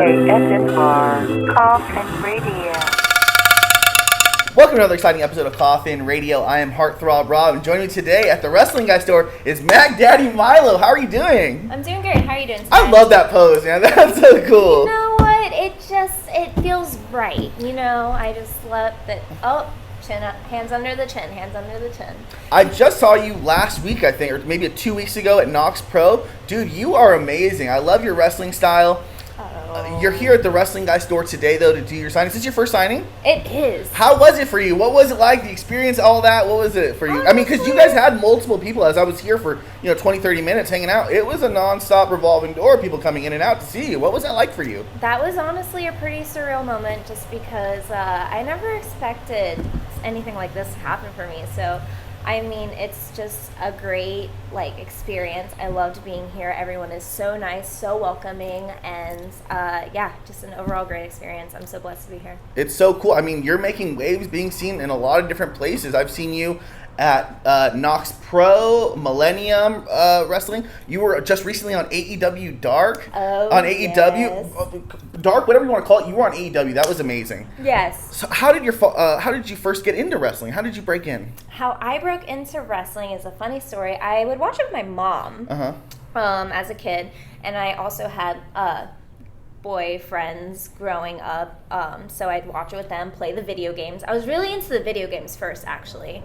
ASMR Coffin Radio. Welcome to another exciting episode of Coffin Radio. I am Heartthrob Rob, and joining me today at the Wrestling Guy store is Mac Daddy MYLO. How are you doing? I'm doing great. How are you doing today? I love that pose, man. That's so cool. You know what? It feels right. You know, I just love that. Oh, chin up, hands under the chin, hands under the chin. I just saw you last week, I think, or maybe 2 weeks ago at Knox Pro. Dude, you are amazing. I love your wrestling style. You're here at the Wrestling Guy store today, though, to do your signing. Is this your first signing? It is. How was it for you? What was it like? The experience, all that? What was it for you? I mean, because you guys had multiple people as I was here for, 20, 30 minutes hanging out. It was a nonstop revolving door of people coming in and out to see you. What was that like for you? That was honestly a pretty surreal moment just because I never expected anything like this to happen for me. So, I mean, it's just a great, experience. I loved being here. Everyone is so nice, so welcoming, and, just an overall great experience. I'm so blessed to be here. It's so cool. I mean, you're making waves, being seen in a lot of different places. I've seen you at Knox Pro, Millennium Wrestling. You were just recently on AEW Dark. Oh, on yes. AEW Dark, whatever you want to call it. You were on AEW. That was amazing. Yes. So how did you first get into wrestling? How did you break in? How I broke into wrestling is a funny story. I would watch it with my mom as a kid, and I also had boyfriends growing up, so I'd watch it with them, play the video games. I was really into the video games first, actually,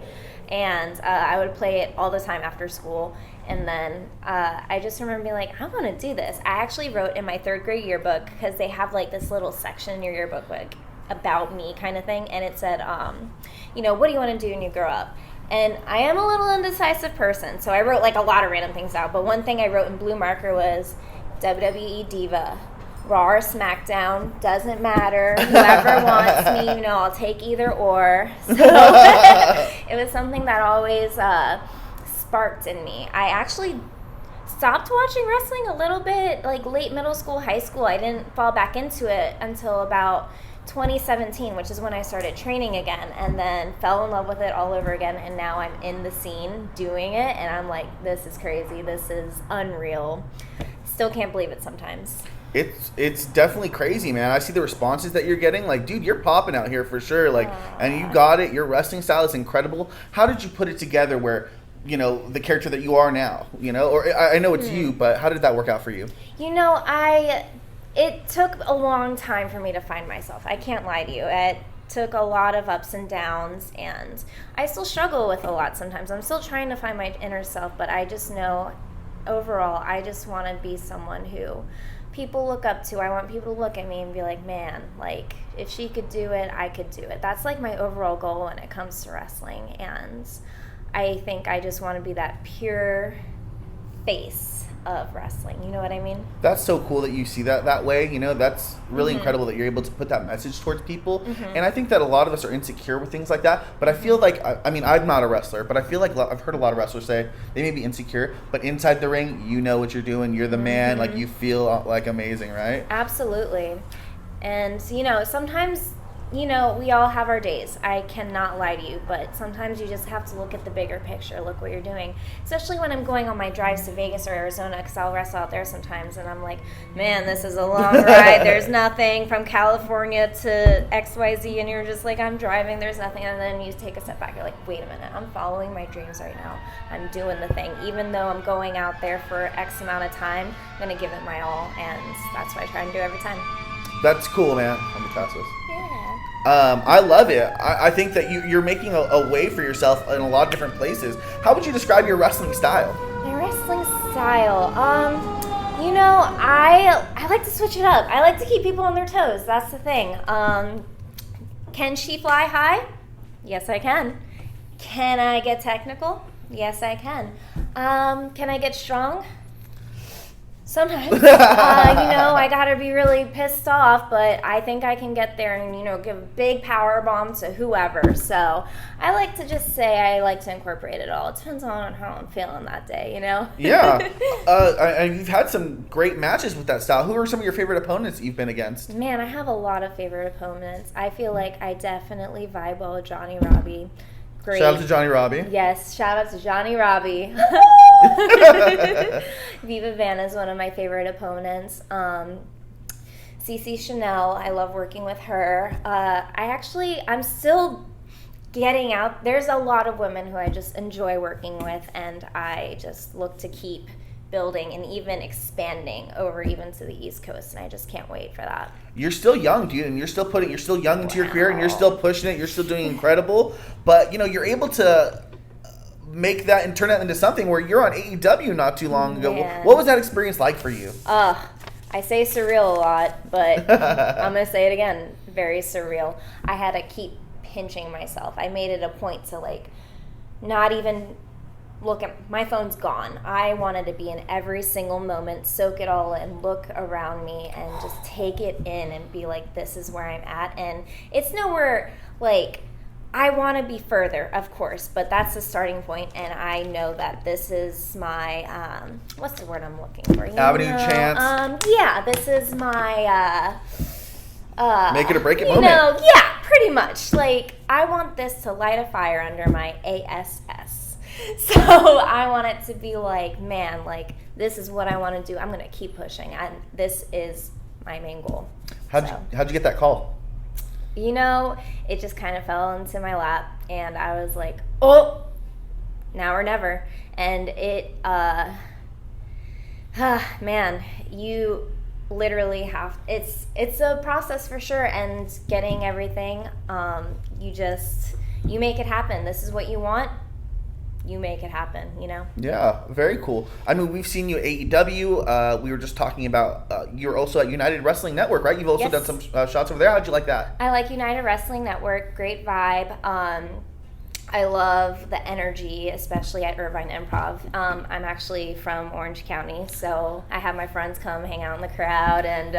and I would play it all the time after school. And then I just remember being like, I want to do this. I actually wrote in my third grade yearbook, because they have this little section in your yearbook about me kind of thing, and it said, what do you want to do when you grow up? And I am a little indecisive person, so I wrote a lot of random things out. But one thing I wrote in blue marker was WWE Diva. Raw or SmackDown, doesn't matter. Whoever wants me, I'll take either or. So it was something that always sparked in me. I actually stopped watching wrestling a little bit, late middle school, high school. I didn't fall back into it until about 2017, which is when I started training again, and then fell in love with it all over again, and now I'm in the scene doing it, and I'm like, this is crazy. This is unreal. Still can't believe it sometimes. It's definitely crazy, man. I see the responses that you're getting. Dude, you're popping out here for sure. And you got it. Your wrestling style is incredible. How did you put it together where, the character that you are now, or I know it's you, but how did that work out for you? It took a long time for me to find myself. I can't lie to you. It took a lot of ups and downs, and I still struggle with a lot sometimes. I'm still trying to find my inner self, but I just know overall I just want to be someone who people look up to. I want people to look at me and be like, man, if she could do it, I could do it. That's my overall goal when it comes to wrestling, and I think I just want to be that pure face of wrestling. You know what I mean? That's so cool that you see that way. That's really incredible that you're able to put that message towards people. And I think that a lot of us are insecure with things like that. But I feel I'm not a wrestler, but I feel like I've heard a lot of wrestlers say they may be insecure, but inside the ring, you know what you're doing. You're the man. You feel amazing, right? Absolutely. And, sometimes we all have our days. I cannot lie to you, but sometimes you just have to look at the bigger picture, look what you're doing. Especially when I'm going on my drives to Vegas or Arizona, because I'll wrestle out there sometimes, and I'm like, man, this is a long ride. There's nothing from California to XYZ, and you're just like, I'm driving, there's nothing. And then you take a step back, you're like, wait a minute, I'm following my dreams right now. I'm doing the thing. Even though I'm going out there for X amount of time, I'm going to give it my all, and that's what I try and do every time. That's cool, man. I'm the fastest. Yeah. I love it. I think that you're making a way for yourself in a lot of different places. How would you describe your wrestling style? My wrestling style? I like to switch it up. I like to keep people on their toes. That's the thing. Can she fly high? Yes, I can. Can I get technical? Yes, I can. Can I get strong? Sometimes. I gotta be really pissed off, but I think I can get there and, give a big power bomb to whoever. So I like to just say I like to incorporate it all. It depends on how I'm feeling that day, Yeah. You've had some great matches with that style. Who are some of your favorite opponents that you've been against? Man, I have a lot of favorite opponents. I feel like I definitely vibe well with Johnny Robbie. Great. Shout out to Johnny Robbie. Yes, shout out to Johnny Robbie. Viva Vanna is one of my favorite opponents. Cece Chanel, I love working with her. I'm still getting out. There's a lot of women who I just enjoy working with, and I just look to keep building and even expanding over even to the East Coast, and I just can't wait for that. You're still young, dude, and you're still young into your career, and you're still pushing it. You're still doing incredible, but you're able to make that and turn that into something where you're on AEW not too long ago. What was that experience like for you? I say surreal a lot, but I'm gonna say it again. Very surreal. I had to keep pinching myself. I made it a point to not even look at my phone's gone. I wanted to be in every single moment, soak it all in, look around me, and just take it in and be like, this is where I'm at. And it's nowhere I want to be further, of course, but that's the starting point, and I know that this is my what's the word I'm looking for? Avenue, chance. Yeah, this is my make it or break it moment. Yeah, pretty much. I want this to light a fire under my ASS. So I want it to be this is what I want to do. I'm going to keep pushing, and this is my main goal. How'd you get that call? It just kind of fell into my lap, and I was like, oh, now or never. And it, man, you literally have, it's a process for sure, and getting everything, you make it happen. This is what you want. You make it happen, Yeah, very cool. I mean, we've seen you at AEW. We were just talking about you're also at United Wrestling Network, right? You've also done some shots over there. How'd you like that? I like United Wrestling Network. Great vibe. I love the energy, especially at Irvine Improv. I'm actually from Orange County, so I have my friends come hang out in the crowd, and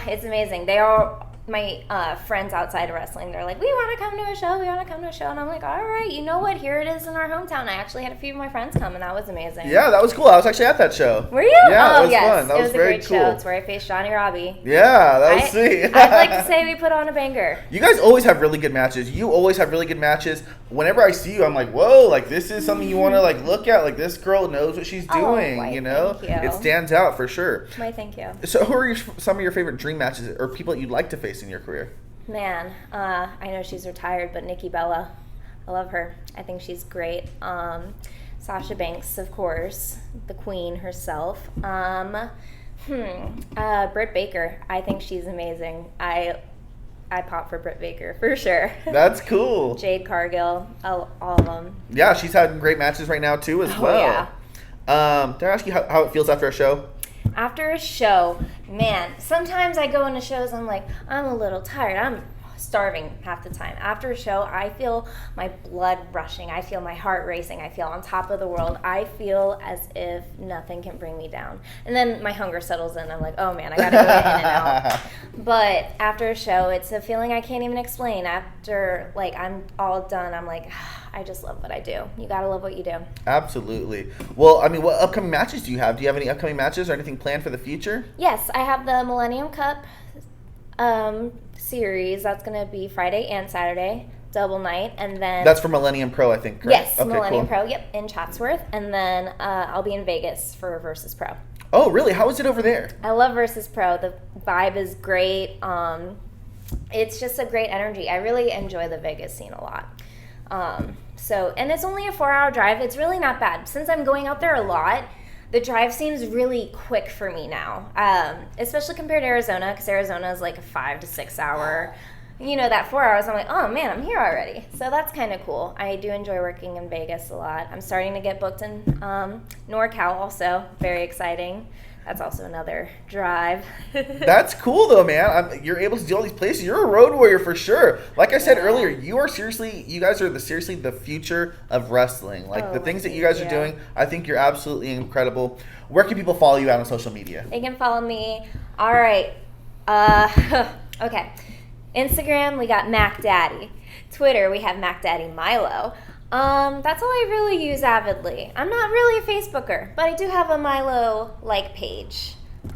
it's amazing. They are my friends outside of wrestling. They're like, we want to come to a show, and I'm like, all right, you know what, here it is in our hometown. I actually had a few of my friends come, and that was amazing. Yeah, that was cool. I was actually at that show. Were you? Yeah, it was yes. fun. That was very a great cool. show. It's where I faced Johnny Robbie. Yeah, that was sweet. I'd like to say we put on a banger. You guys always have really good matches. You always have really good matches. Whenever I see you, I'm like, whoa, this is something you want to look at. This girl knows what she's doing, thank you. It stands out for sure. Thank you. So who are some of your favorite dream matches or people that you'd like to face in your career? Man, I know she's retired, but Nikki Bella, I love her. I think she's great. Sasha Banks, of course, the queen herself. Britt Baker, I think she's amazing. I pop for Britt Baker, for sure. That's cool. Jade Cargill, all of them. Yeah, she's had great matches right now, too, as well. Yeah. Did I ask you how it feels after a show? After a show, man, sometimes I go into shows, I'm like, I'm a little tired. I'm starving half the time. After a show, I feel my blood rushing. I feel my heart racing. I feel on top of the world. I feel as if nothing can bring me down. And then my hunger settles in. I'm like, oh man, I gotta go in and out. But after a show, it's a feeling I can't even explain. After, I'm all done, I'm like, I just love what I do. You gotta love what you do. Absolutely. Well, I mean, what upcoming matches do you have? Do you have any upcoming matches or anything planned for the future? Yes, I have the Millennium Cup series. That's gonna be Friday and Saturday, double night, and then that's for Millennium Pro, I think. Correct? Yes, okay, Millennium Pro. Yep, in Chatsworth, and then I'll be in Vegas for Versus Pro. Oh, really? How is it over there? I love Versus Pro. The vibe is great. It's just a great energy. I really enjoy the Vegas scene a lot. And it's only a 4-hour drive. It's really not bad. Since I'm going out there a lot, the drive seems really quick for me now, especially compared to Arizona, because Arizona is like a 5 to 6 hour. That 4 hours, I'm like, oh man, I'm here already. So that's kind of cool. I do enjoy working in Vegas a lot. I'm starting to get booked in NorCal also. Very exciting. That's also another drive. That's cool though, man. You're able to do all these places. You're a road warrior for sure. Like I said earlier, you guys are seriously the future of wrestling. The things that you guys are doing, I think you're absolutely incredible. Where can people follow you out on social media? They can follow me. All right. Okay. Instagram, we got Mac Daddy. Twitter, we have Mac Daddy MYLO. That's all I really use avidly. I'm not really a Facebooker, but I do have a MYLO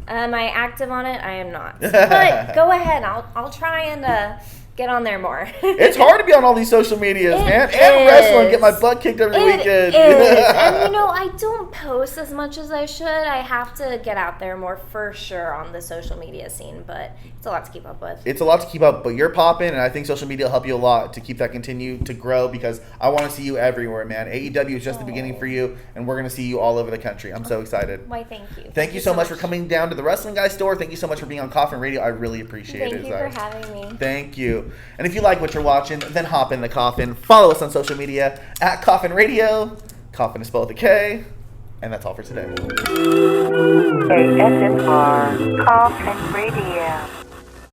Am I active on it? I am not. But go ahead. I'll try and get on there more. It's hard to be on all these social medias, man. It And wrestle and is. get my butt kicked every weekend. It is. And I don't post as much as I should. I have to get out there more for sure on the social media scene, but it's a lot to keep up with. It's a lot to keep up, but you're popping, and I think social media will help you a lot to keep that continue to grow because I want to see you everywhere, man. AEW is just the beginning for you, and we're going to see you all over the country. I'm so excited. Why, thank you. Thank you so much for coming down to the Wrestling Guy store. Thank you so much for being on Coffin Radio. I really appreciate it. Thank you for having me. Thank you. And if you like what you're watching, then hop in the Coffin. Follow us on social media at Coffin Radio. Coffin is spelled with a K. And that's all for today. ASMR Coffin Radio.